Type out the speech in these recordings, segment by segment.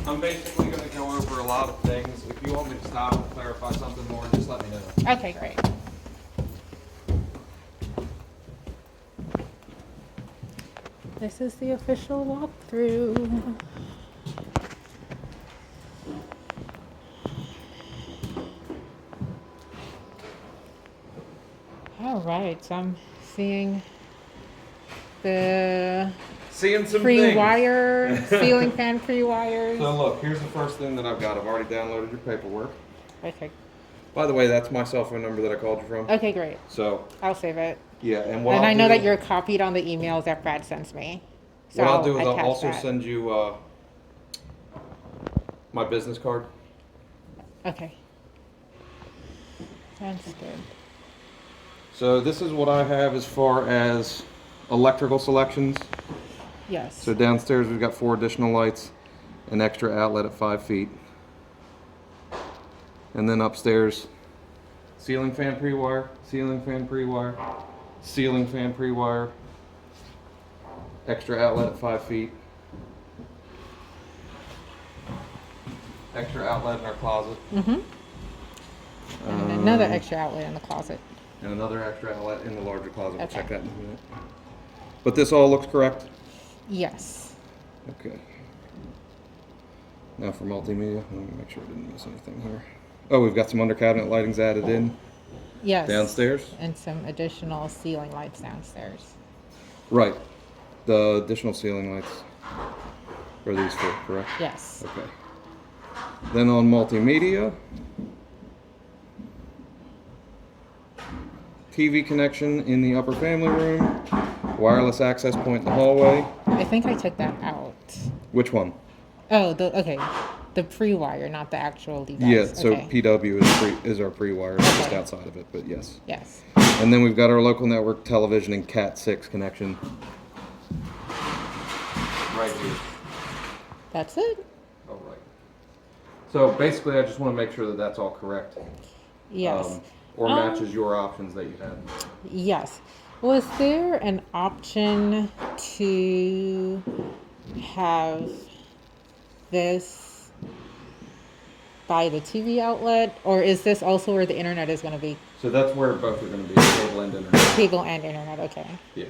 I'm basically going to go over a lot of things. If you want me to stop and clarify something more, just let me know. Okay, great. This is the official walkthrough. All right, so I'm seeing the Seeing some pre-wire, things. ceiling fan pre-wires. So look, here's the first thing that I've got. I've already downloaded your paperwork. Okay. By the way, that's my cell phone number that I called you from. Okay, great. So, I'll save it. yeah, and what And I'll I know do, that you're copied on the emails that Brad sends me. So what I'll do is I'll attach also that. send you my business card. Okay. Sounds good. So this is what I have as far as electrical selections. Yes. So downstairs we've got 4 additional lights, an extra outlet at 5 feet. And then upstairs, ceiling fan pre-wire, ceiling fan pre-wire, ceiling fan pre-wire, extra outlet at 5 feet, extra outlet in our closet. Mm-hmm. And another extra outlet in the closet. And another extra outlet in the larger closet. We'll Okay. check that in a minute. But this all looks correct? Yes. Okay. Now for multimedia, let me make sure I didn't miss anything here. Oh, we've got some under cabinet lightings added in Yes. downstairs. And some additional ceiling lights downstairs. Right. The additional ceiling lights are these 4, correct? Yes. Okay. Then on multimedia, TV connection in the upper family room, wireless access point in the hallway. I think I took that out. Which one? Oh, okay. The pre-wire, not the actual device. Yeah, so Okay. PW is our pre-wire, it's just Okay. outside of it, but yes. Yes. And then we've got our local network television and Cat 6 connection. Right here. That's it? All right. So basically, I just want to make sure that that's all correct. Yes. Or matches your options that you had. Yes. Was there an option to have this by the TV outlet, or is this also where the internet is going to be? So that's where both are going to be, cable and internet. Cable and internet, okay. Yeah.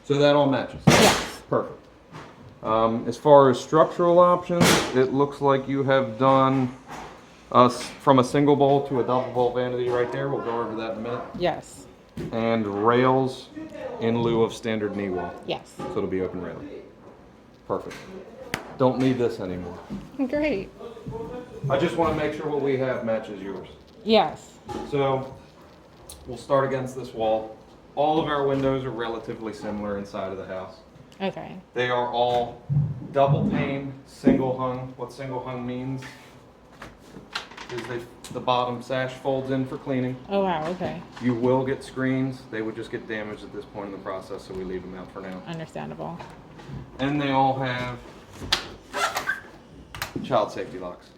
So that all matches? Yes. Perfect. As far as structural options, it looks like you have done from a single bowl to a double bowl vanity right there. We'll go over that in a minute. Yes. And rails in lieu of standard knee wall. Yes. So it'll be open railing. Perfect. Don't need this anymore. Great. I just want to make sure what we have matches yours. Yes. So we'll start against this wall. All of our windows are relatively similar inside of the house. Okay. They are all double pane, single hung. What single hung means is the bottom sash folds in for cleaning. Oh, wow, okay. You will get screens. They would just get damaged at this point in the process, so we leave them out for now. Understandable. And they all have child safety locks.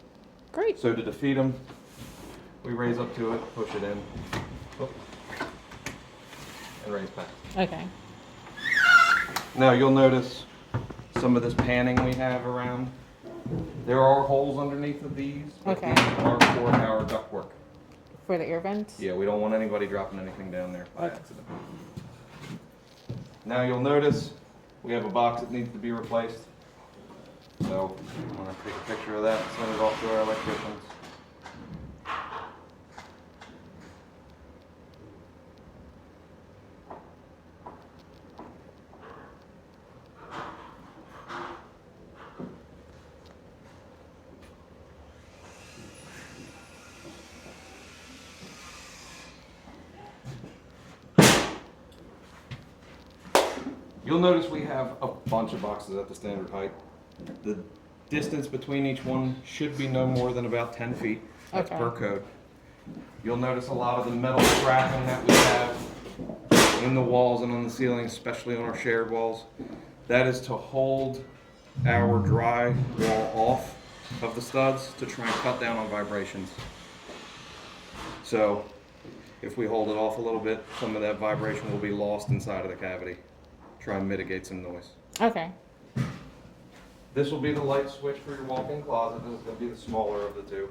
Great. So to defeat them, we raise up to it, push it in, and raise back. Okay. Now you'll notice some of this panning we have around. There are holes underneath of these, but Okay. these are for our ductwork. For the ear vents? Yeah, we don't want anybody dropping anything down there by Okay. accident. Now you'll notice we have a box that needs to be replaced. So I'm gonna take a picture of that and send it off to our electricians. You'll notice we have a bunch of boxes at the standard height. The distance between each one should be no more than about 10 feet. That's Okay. per code. You'll notice a lot of the metal strapping that we have in the walls and on the ceiling, especially on our shared walls. That is to hold our dry wall off of the studs to try and cut down on vibrations. So if we hold it off a little bit, some of that vibration will be lost inside of the cavity. Try and mitigate some noise. Okay. This will be the light switch for your walk-in closet. This is going to be the smaller of the two.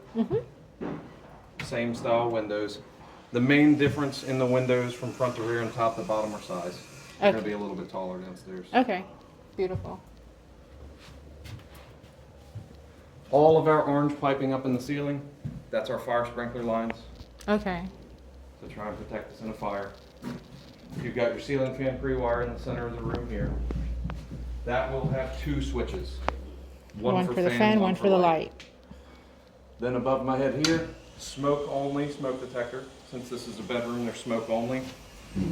Same style windows. The main difference in the windows from front to rear and top to bottom are size. They're going to be a little bit taller downstairs. Okay. Beautiful. All of our orange piping up in the ceiling, that's our fire sprinkler lines Okay. to try and protect us in a fire. You've got your ceiling fan pre-wire in the center of the room here. That will have two switches. One for the fan, one for the light. Then above my head here, smoke only smoke detector. Since this is a bedroom, they're smoke only.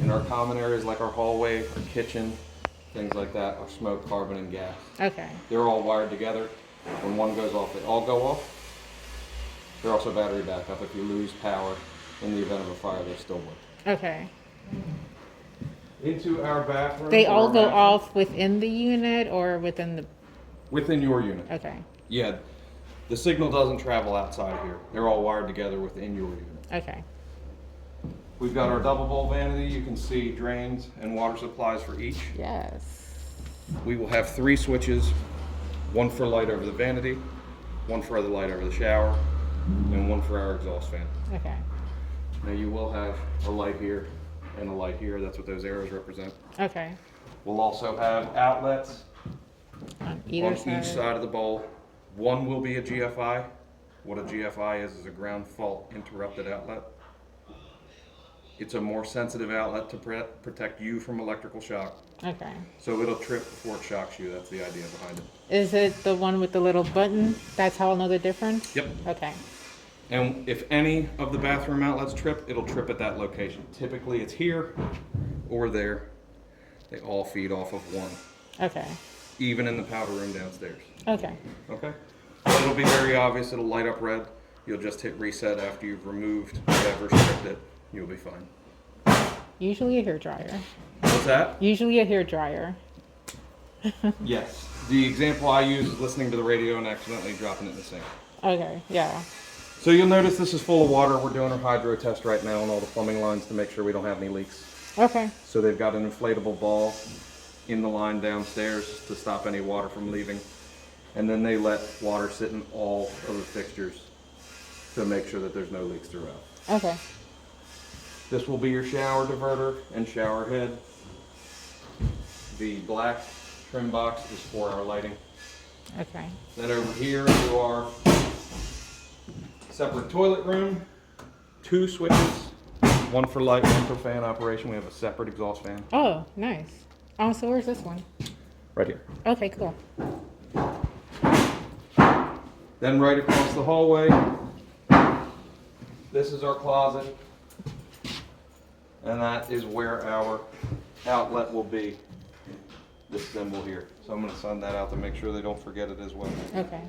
In our common areas like our hallway, our kitchen, things like that, are smoke, carbon, and gas. Okay. They're all wired together. When one goes off, they all go off. They're also battery backup. If you lose power in the event of a fire, they still work. Okay. Into our bathroom. They all go bathroom. off within the unit or within the. Within your unit. Okay. Yeah. The signal doesn't travel outside here. They're all wired together within your unit. Okay. We've got our double bowl vanity. You can see drains and water supplies for each. Yes. We will have 3 switches, one for light over the vanity, one for the light over the shower, and one for our exhaust fan. Okay. Now you will have a light here and a light here. That's what those arrows represent. Okay. We'll also have outlets On either on side. each side of the bowl. One will be a GFI. What a GFI is a ground fault interrupted outlet. It's a more sensitive outlet to protect you from electrical shock. Okay. So it'll trip before it shocks you. That's the idea behind it. Is it the one with the little button? That's how I'll know the difference? Yep. Okay. And if any of the bathroom outlets trip, it'll trip at that location. Typically it's here or there. They all feed off of one, Okay. even in the powder room downstairs. Okay. Okay? So it'll be very obvious. It'll light up red. You'll just hit reset after you've removed whatever stripped it. You'll be fine. Usually a hair dryer. What's that? Usually a hair dryer. Yes. The example I use is listening to the radio and accidentally dropping it in the sink. Okay. Yeah. So you'll notice this is full of water. We're doing our hydro test right now on all the plumbing lines to make sure we don't have any leaks. Okay. So they've got an inflatable ball in the line downstairs to stop any water from leaving. And then they let water sit in all of the fixtures to make sure that there's no leaks throughout. Okay. This will be your shower diverter and shower head. The black trim box is for our lighting. Okay. Then over here to our separate toilet room, 2 switches, one for light, one for fan operation. We have a separate exhaust fan. Oh, nice. Oh, so where's this one? Right here. Okay, cool. Then right across the hallway, this is our closet. And that is where our outlet will be, this symbol here. So I'm going to send that out to make sure they don't forget it as well. Okay.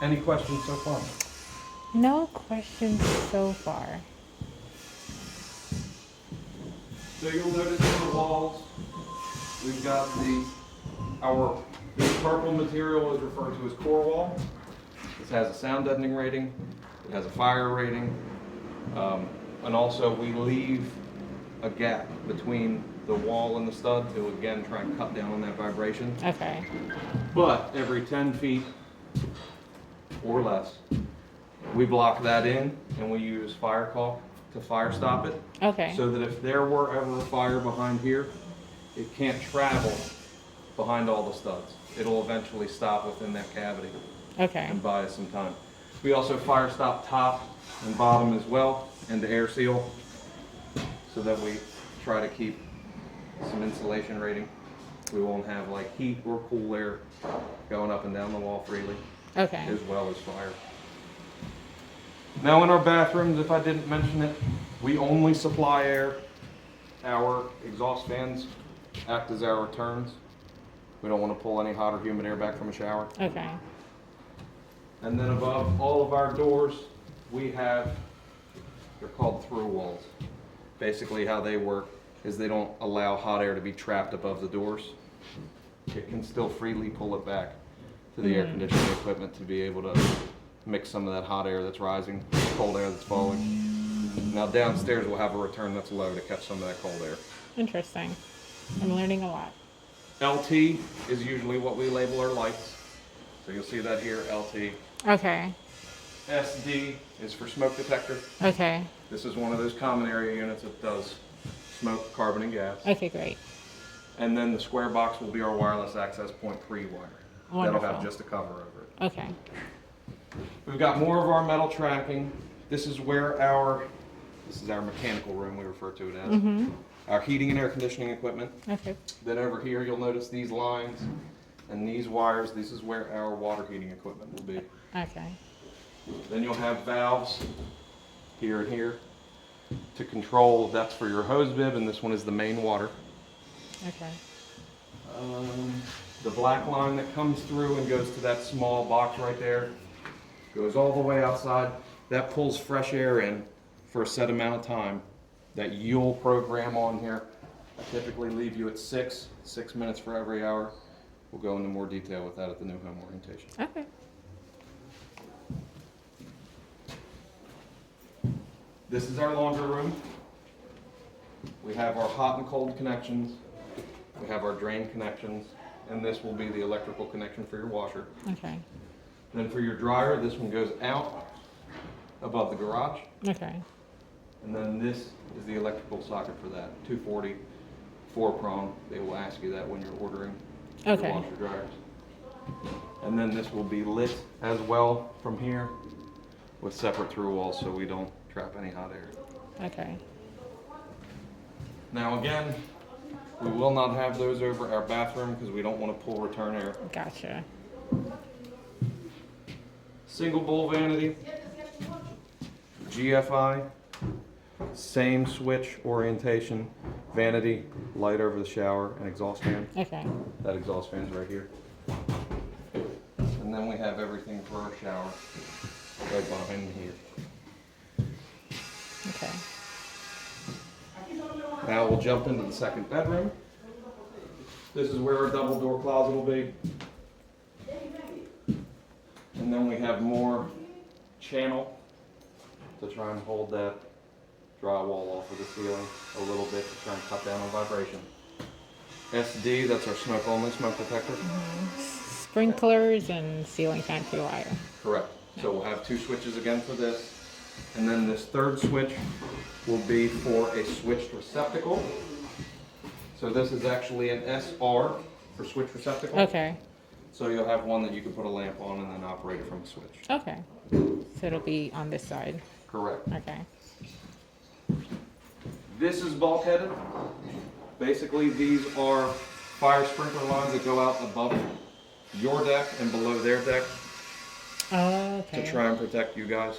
Any questions so far? No questions so far. So you'll notice in the walls, we've got this purple material is referred to as core wall. This has a sound deadening rating, it has a fire rating, and also we leave a gap between the wall and the stud to again try and cut down on that vibration. Okay. But every 10 feet or less, we block that in and we use fire caulk to fire stop it. Okay. So that if there were ever a fire behind here, it can't travel behind all the studs. It'll eventually stop within that cavity Okay. and buy us some time. We also fire stop top and bottom as well, and the air seal, so that we try to keep some insulation rating. We won't have like heat or cool air going up and down the wall freely, Okay. as well as fire. Now in our bathrooms, if I didn't mention it, we only supply air. Our exhaust fans act as our returns. We don't want to pull any hot or humid air back from a shower. Okay. And then above all of our doors, we have, they're called through walls. Basically how they work is they don't allow hot air to be trapped above the doors. It can still freely pull it back to the air conditioning equipment to be able to mix some of that hot air that's rising, cold air that's falling. Now downstairs we'll have a return that's low to catch some of that cold air. Interesting. I'm learning a lot. LT is usually what we label our lights. So you'll see that here, LT. Okay. SD is for smoke detector. Okay. This is one of those common area units that does smoke, carbon, and gas. Okay, great. And then the square box will be our wireless access point 3 wire. Wonderful. That'll have just a cover over it. Okay. We've got more of our metal tracking. This is where this is our mechanical room, we refer to it as. Our heating and air conditioning equipment. Okay. Then over here, you'll notice these lines and these wires. This is where our water heating equipment will be. Okay. Then you'll have valves here and here to control. That's for your hose bib, and this one is the main water. Okay. The black line that comes through and goes to that small box right there goes all the way outside. That pulls fresh air in for a set amount of time that you'll program on here. I typically leave you at 6 minutes for every hour. We'll go into more detail with that at the new home orientation. Okay. This is our laundry room. We have our hot and cold connections. We have our drain connections, and this will be the electrical connection for your washer. Okay. Then for your dryer, this one goes out above the garage. Okay. And then this is the electrical socket for that, 240, 4-prong. They will ask you that when you're ordering your Okay. washer dryers. And then this will be lit as well from here with separate through walls so we don't trap any hot air. Okay. Now again, we will not have those over our bathroom because we don't want to pull return air. Gotcha. Single bowl vanity, GFI, same switch orientation, vanity, light over the shower, and exhaust fan. Okay. That exhaust fan's right here. And then we have everything for our shower right behind here. Okay. Now we'll jump into the second bedroom. This is where our double door closet will be. And then we have more channel to try and hold that drywall off of the ceiling a little bit to try and cut down on vibration. SD, that's our smoke only smoke detector. Sprinklers and ceiling fan pre-wire. Correct. So we'll have 2 switches again for this. And then this third switch will be for a switched receptacle. So this is actually an SR for switch receptacle. Okay. So you'll have one that you can put a lamp on and then operate it from a switch. Okay. So it'll be on this side. Correct. Okay. This is bulkheaded. Basically, these are fire sprinkler lines that go out above your deck and below their deck Oh, okay. to try and protect you guys.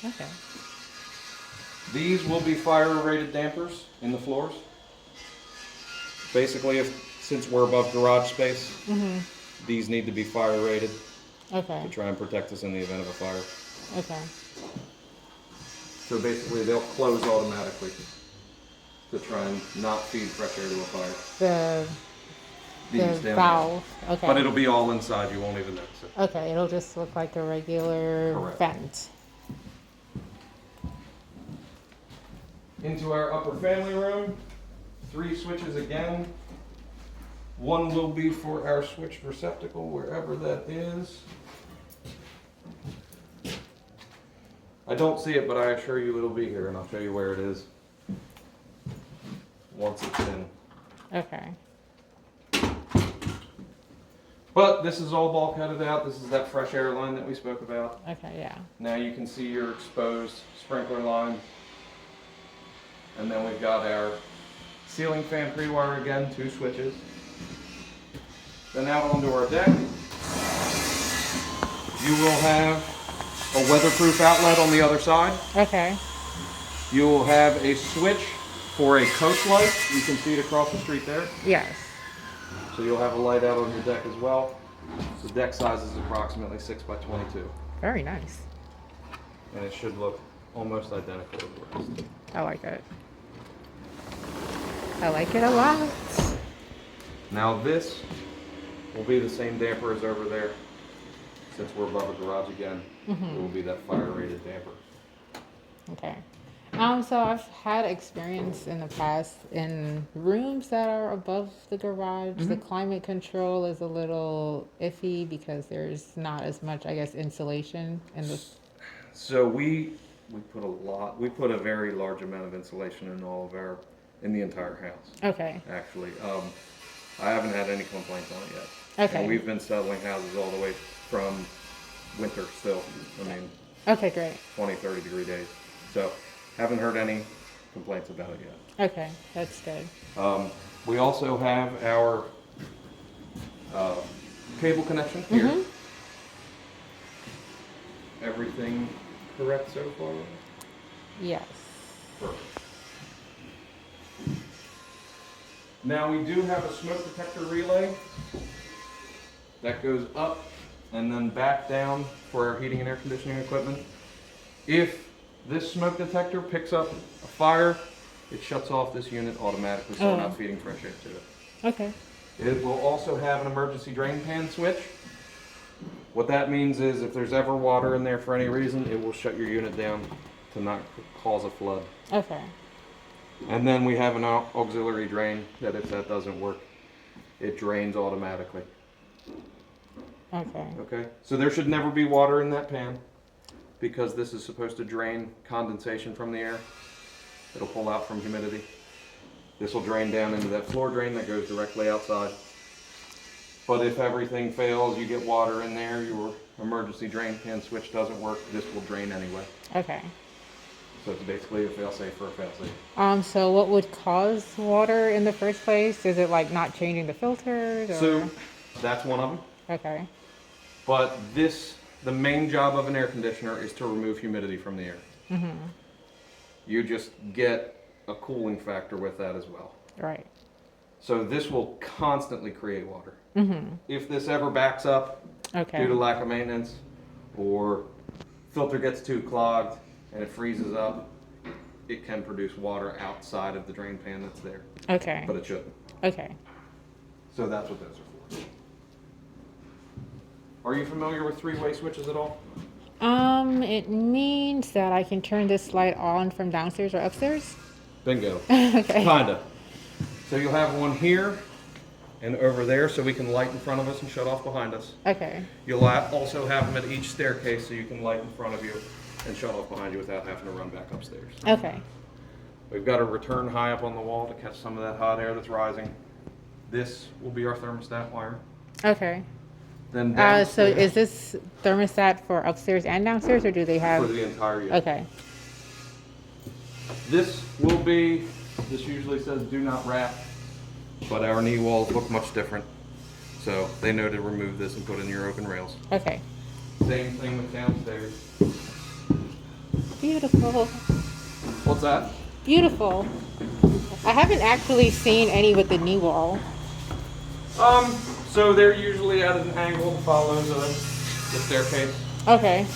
Okay. These will be fire rated dampers in the floors. Basically, since we're above garage space, these need to be fire rated Okay. to try and protect us in the event of a fire. Okay. So basically, they'll close automatically to try and not feed fresh air to a fire. The These down valve. here. Okay. But it'll be all inside. You won't even notice it. Okay, it'll just look like a regular Correct. vent. Into our upper family room, 3 switches again. One will be for our switched receptacle, wherever that is. I don't see it, but I assure you it'll be here, and I'll show you where it is once it's in. Okay. But this is all bulkheaded out. This is that fresh air line that we spoke about. Okay, yeah. Now you can see your exposed sprinkler line. And then we've got our ceiling fan pre-wire again, 2 switches. Then out onto our deck, you will have a weatherproof outlet on the other side. Okay. You will have a switch for a coach light. You can see it across the street there. Yes. So you'll have a light out on your deck as well. The deck size is approximately 6 by 22. Very nice. And it should look almost identical to the rest. I like it. I like it a lot. Now this will be the same damper as over there. Since we're above a garage again, it will be that fire rated damper. Okay. So I've had experience in the past in rooms that are above the garage. The climate control is a little iffy because there's not as much, I guess, insulation in the. So we put a very large amount of insulation in the entire house. Okay. Actually, I haven't had any complaints on it yet. Okay. And we've been settling houses all the way from winter still. I mean, Okay, great. 20, 30 degree days. So haven't heard any complaints about it yet. Okay, that's good. We also have our cable connection here. Everything correct so far? Yes. Perfect. Now we do have a smoke detector relay that goes up and then back down for our heating and air conditioning equipment. If this smoke detector picks up a fire, it shuts off this unit automatically, so we're not feeding fresh air to it. Okay. It will also have an emergency drain pan switch. What that means is if there's ever water in there for any reason, it will shut your unit down to not cause a flood. Okay. And then we have an auxiliary drain that if that doesn't work, it drains automatically. Okay. Okay? So there should never be water in that pan because this is supposed to drain condensation from the air. It'll pull out from humidity. This will drain down into that floor drain that goes directly outside. But if everything fails, you get water in there, your emergency drain pan switch doesn't work, this will drain anyway. Okay. So it's basically a fail-safe for a fail-safe. So what would cause water in the first place? Is it like not changing the filters? Or? So that's one of them. Okay. But the main job of an air conditioner is to remove humidity from the air. You just get a cooling factor with that as well. Right. So this will constantly create water. If this ever backs up due to lack of maintenance or filter gets too clogged and it freezes up, it can produce water outside of the drain pan that's there. Okay. But it shouldn't. Okay. So that's what those are for. Are you familiar with three-way switches at all? It means that I can turn this light on from downstairs or upstairs? Bingo. Okay. Kinda. So you'll have one here and over there so we can light in front of us and shut off behind us. Okay. You'll also have them at each staircase so you can light in front of you and shut off behind you without having to run back upstairs. Okay. We've got a return high up on the wall to catch some of that hot air that's rising. This will be our thermostat wire. Okay. Then So downstairs is this thermostat for upstairs and downstairs, or do they have? for the entire unit. Okay. This usually says do not wrap, but our knee walls look much different. So they know to remove this and put in your open rails. Okay. Same thing with downstairs. Beautiful. What's that? Beautiful. I haven't actually seen any with the knee wall. So they're usually at an angle that follows the staircase. Okay.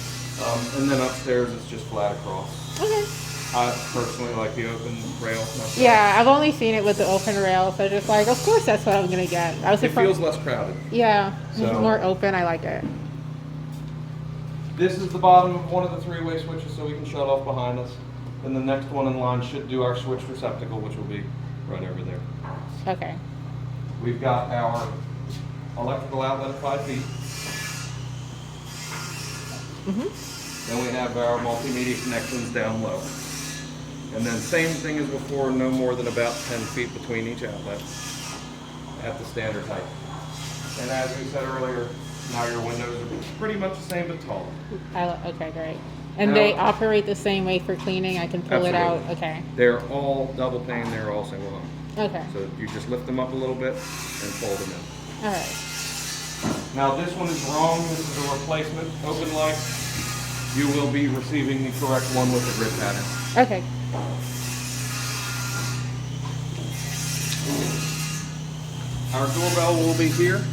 And then upstairs it's just flat across. Okay. I personally like the open rail. myself. Yeah, I've only seen it with the open rail, so just like, of course that's what I'm gonna get. I was It surprised. feels less crowded. Yeah, So- more open. I like it. This is the bottom of one of the three-way switches so we can shut off behind us. And the next one in line should do our switch receptacle, which will be right over there. Okay. We've got our electrical outlet at 5 feet. Then we have our multimedia connections down low. And then same thing as before, no more than about 10 feet between each outlet at the standard height. And as we said earlier, now your windows are pretty much the same but taller. Okay, great. And Now- they operate the same way for cleaning. I can pull it out. Absolutely. Okay. They're all double pane, they're all single hung. Okay. So you just lift them up a little bit and fold them in. All right. Now this one is wrong, this is a replacement open light. you will be receiving the correct one with the grid pattern. Okay. Our doorbell will be here.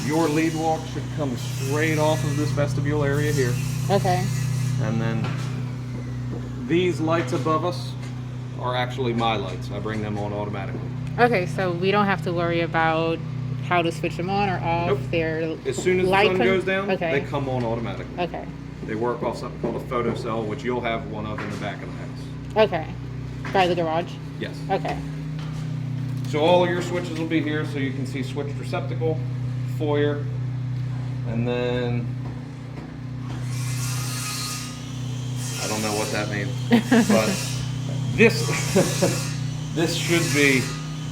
Your lead walk should come straight off of this vestibule area here. Okay. And then these lights above us are actually my lights. I bring them on automatically. Okay, so we don't have to worry about how to switch them on or off. Nope. They're As soon as the light sun goes down, okay. they come on automatically. Okay. They work off something called a photo cell, which you'll have one of in the back of the house. Okay. By the garage? Yes. Okay. So all of your switches will be here, so you can see switched receptacle, foyer, and then I don't know what that means, but this this should be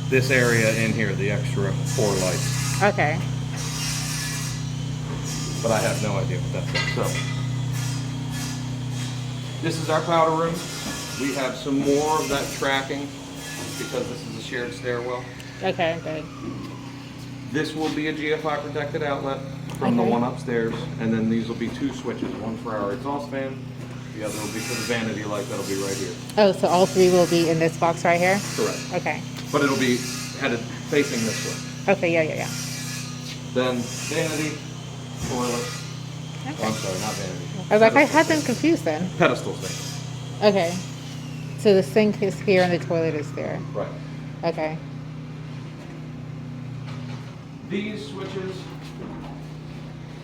this area in here, the extra 4 lights. Okay. But I have no idea what that's. So this is our powder room. We have some more of that tracking because this is a shared stairwell. Okay, good. This will be a GFI protected outlet from the Okay. one upstairs, and then these will be 2 switches, one for our exhaust fan, the other will be for the vanity light that'll be right here. Oh, so all 3 will be in this box right here? Correct. Okay. But it'll be headed facing this way. Okay, yeah. Then vanity, toilet. Okay. Oh, I'm sorry, not vanity. I was like, I had them confused then. Pedestal sink. Okay. So the sink is here and the toilet is there. Right. Okay. These switches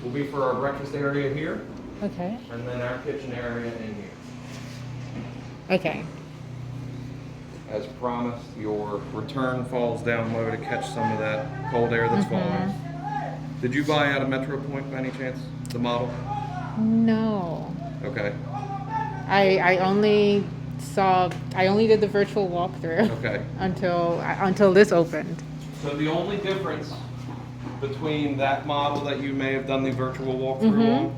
will be for our breakfast area here, Okay. and then our kitchen area in here. Okay. As promised, your return falls down low to catch some of that cold air that's falling. Did you buy out a Metro Point by any chance, the model? No. Okay, I only did the virtual walkthrough okay. until this opened. So the only difference between that model that you may have done the virtual walkthrough on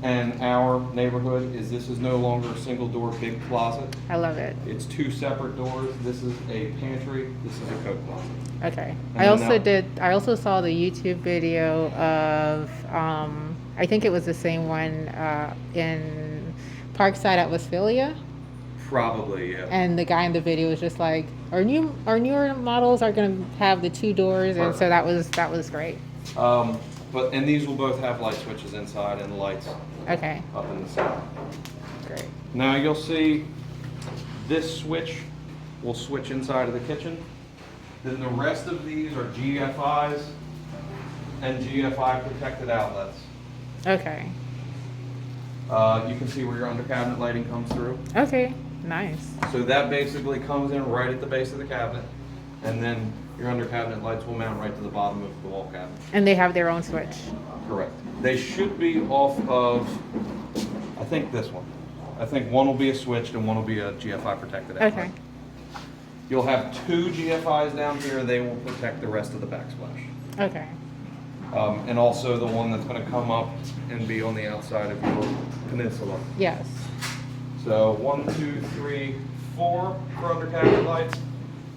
and our neighborhood is this is no longer a single door big closet. I love it. It's 2 separate doors. This is a pantry, this is a coat closet. Okay. And I also saw the YouTube video of I think it was the same one in Parkside at Westphalia. Probably, yeah. And the guy in the video was just like, our newer models are going to have the 2 doors, and so that was great. And these will both have light switches inside and lights Okay, up in the side. great. Now you'll see this switch will switch inside of the kitchen. Then the rest of these are GFIs and GFI protected outlets. Okay. You can see where your under cabinet lighting comes through. Okay, nice. So that basically comes in right at the base of the cabinet, and then your under cabinet lights will mount right to the bottom of the wall cabinet. And they have their own switch. Correct. They should be off of, I think this one. I think one will be a switched and one will be a GFI protected outlet. Okay. You'll have 2 GFIs down here. They will protect the rest of the backsplash. Okay. And also the one that's going to come up and be on the outside of your peninsula. Yes. So 1, 2, 3, 4 for under cabinet lights.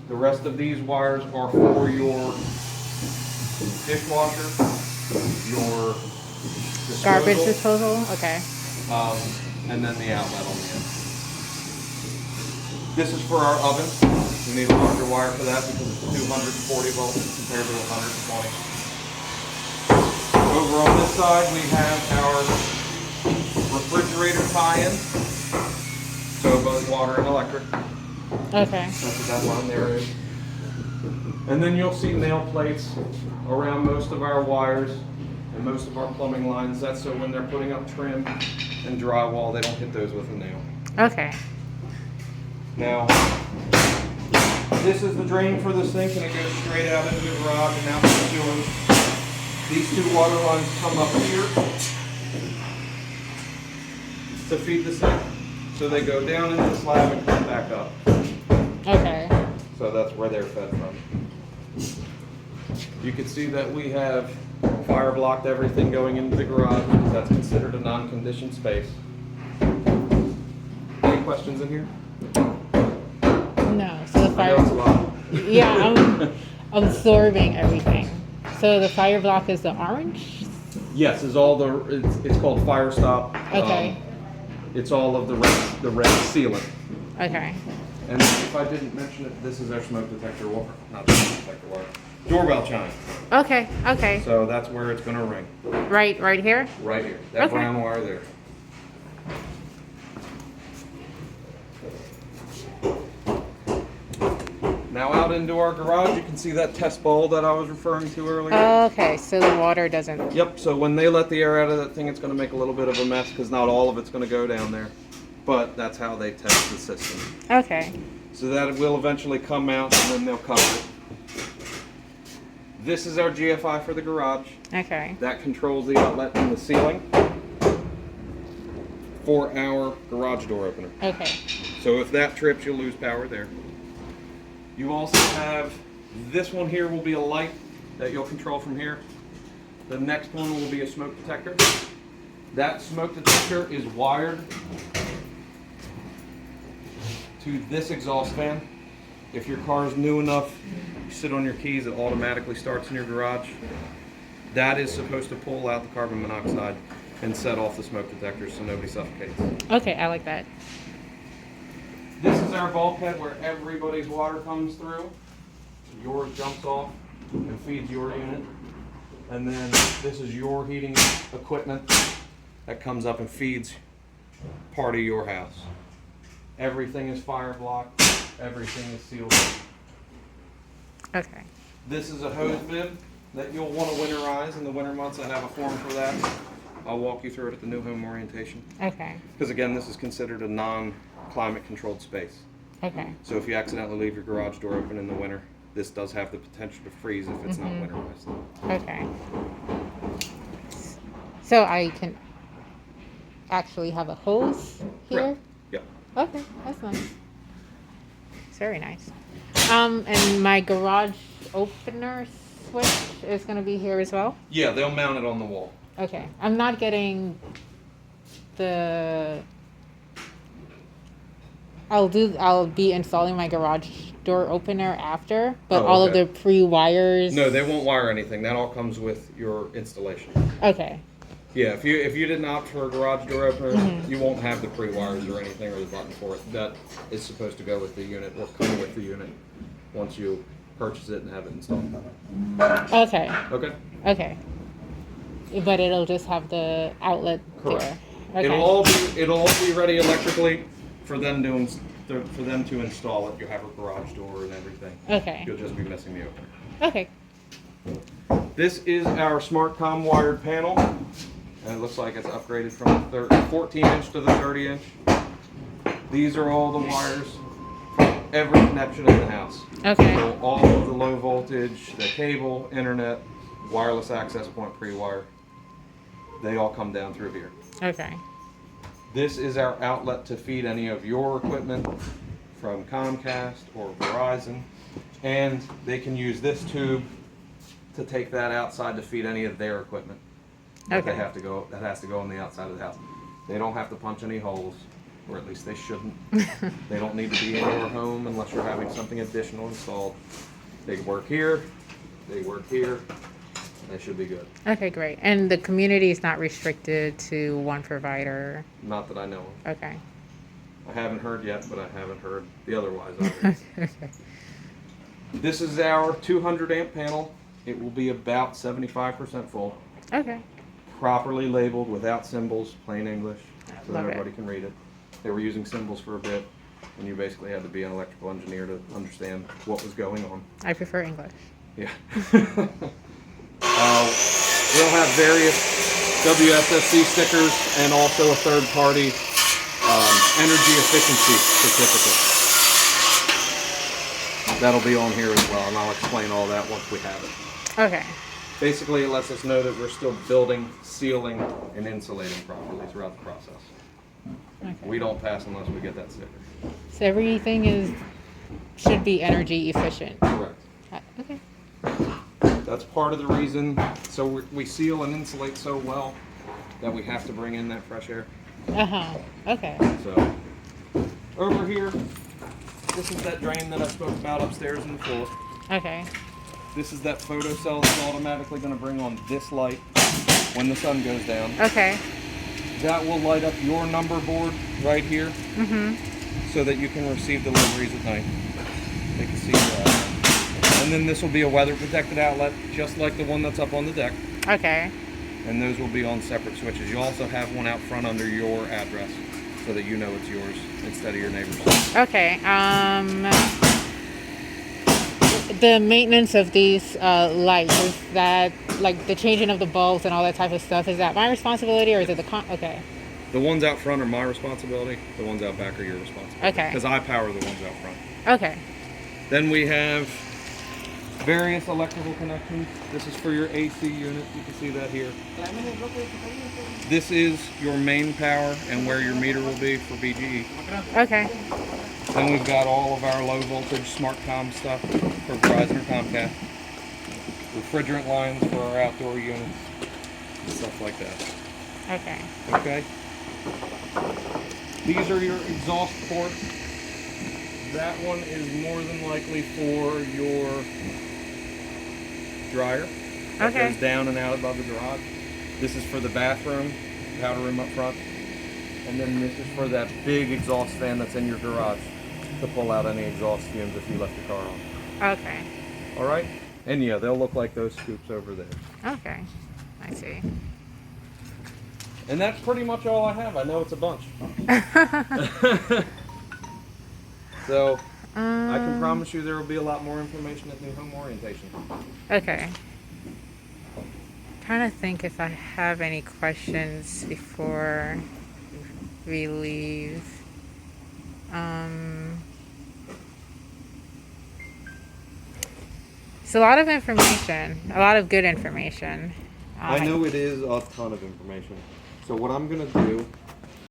The rest of these wires are for your dishwasher, your disposal, Garbage disposal. Okay. and then the outlet on the end. This is for our oven. We need a larger wire for that because it's 240 volts compared to 120. Over on this side, we have our refrigerator tie-in. So both water and electric. Okay. That's what that line there is. And then you'll see nail plates around most of our wires and most of our plumbing lines. That's so when they're putting up trim and drywall, they don't hit those with a nail. Okay. Now, this is the drain for the sink, and it goes straight out into the garage and out to the sewers. These 2 water lines come up here to feed the sink. So they go down into the slab and come back up. Okay. So that's where they're fed from. You can see that we have fire blocked everything going into the garage because that's considered a non-conditioned space. Any questions in here? No. So the I know it's a fire. lot. Yeah, I'm absorbing everything. So the fire block is the orange Yes, is all it's called fire stop. Okay. It's all of the red sealant. Okay. And if I didn't mention it, this is our smoke detector wire, not smoke detector wire, doorbell chime. Okay. Okay. So that's where it's gonna ring. Right here. Right here. That Okay. brown wire there. Now out into our garage, you can see that test bowl that I was referring to earlier. Okay, so the water doesn't. Yep, so when they let the air out of that thing, it's going to make a little bit of a mess because not all of it's going to go down there. But that's how they test the system. Okay. So that it will eventually come out and then they'll cover it. This is our GFI for the garage. Okay. That controls the outlet in the ceiling for our garage door opener. Okay. So if that trips, you'll lose power there. You also have, this one here will be a light that you'll control from here. The next one will be a smoke detector. That smoke detector is wired to this exhaust fan. If your car is new enough, you sit on your keys, it automatically starts in your garage. That is supposed to pull out the carbon monoxide and set off the smoke detectors so nobody suffocates. Okay, I like that. This is our bulkhead where everybody's water comes through. Yours jumps off and feeds your unit. And then this is your heating equipment that comes up and feeds part of your house. Everything is fire blocked. Everything is sealed. Okay. This is a hose bib that you'll want to winterize in the winter months. I have a form for that. I'll walk you through it at the new home orientation. Okay. Because again, this is considered a non-climate controlled space. Okay. So if you accidentally leave your garage door open in the winter, this does have the potential to freeze if it's not winterized. Okay. So I can actually have a hose here? Correct. Yep. Okay, that's nice. It's very nice. And my garage opener switch is going to be here as well? Yeah, they'll mount it on the wall. Okay. I'm not getting the... I'll be installing my garage door opener after, but Oh, all of okay. the pre-wires... No, they won't wire anything. That all comes with your installation. Okay. Yeah, if you didn't opt for a garage door opener, you won't have the pre-wires or anything or the button for it. That is supposed to go with the unit or come with the unit once you purchase it and have it installed. Okay. Okay? Okay. But it'll just have the outlet Correct. there. Okay. It'll all be ready electrically for them to install it. You have a garage door and everything. Okay. You'll just be missing the opener. Okay. This is our SmartCom wired panel, and it looks like it's upgraded from the 14-inch to the 30-inch. These are all the wires from every connection in the house. Okay. So all of the low voltage, the cable, internet, wireless access point, pre-wire, they all come down through here. Okay. This is our outlet to feed any of your equipment from Comcast or Verizon, and they can use this tube to take that outside to feed any of their equipment. That Okay. that has to go on the outside of the house. They don't have to punch any holes, or at least they shouldn't. They don't need to be in your home unless you're having something additional installed. They work here, they work here, they should be good. Okay, great. And the community is not restricted to one provider. Not that I know of. Okay. I haven't heard yet, but I haven't heard the otherwise either. Okay. This is our 200 amp panel. It will be about 75% full. Okay. Properly labeled without symbols, plain English, so that Love it. everybody can read it. They were using symbols for a bit, and you basically had to be an electrical engineer to understand what was going on. I prefer English. Yeah. We'll have various WSSC stickers and also a third-party energy efficiency certificate. That'll be on here as well, and I'll explain all that once we have it. Okay. Basically, it lets us know that we're still building, sealing, and insulating properly throughout the process. Okay. We don't pass unless we get that sticker. So everything should be energy efficient. Correct. Okay. That's part of the reason. So we seal and insulate so well that we have to bring in that fresh air. Okay. So over here, this is that drain that I spoke about upstairs in the floor. Okay. This is that photo cell that's automatically going to bring on this light when the sun goes down. Okay. That will light up your number board right here, so that you can receive deliveries at night. They can see that. And then this will be a weather protected outlet, just like the one that's up on the deck. Okay. And those will be on separate switches. You also have one out front under your address, so that you know it's yours instead of your neighbor's. Okay. The maintenance of these lights, is that like the changing of the bulbs and all that type of stuff? Is that my responsibility, or is it okay? The ones out front are my responsibility. The ones out back are your responsibility. Okay. Because I power the ones out front. Okay. Then we have various electrical connections. This is for your AC unit. You can see that here. This is your main power and where your meter will be for BGE. Okay. Then we've got all of our low voltage smart comm stuff for Verizon or Comcast. Refrigerant lines for our outdoor units. Stuff like that. Okay. Okay. These are your exhaust ports. That one is more than likely for your dryer. That Okay. goes down and out above the garage. This is for the bathroom, powder room up front. And then this is for that big exhaust fan that's in your garage to pull out any exhaust fumes if you left your car on. Okay. All right? And yeah, they'll look like those scoops over there. Okay. I see. And that's pretty much all I have. I know it's a bunch. So I can promise you there will be a lot more information at New Home Orientation. Okay. Trying to think if I have any questions before we leave. It's a lot of information, a lot of good information. I know it is a ton of information. So what I'm going to do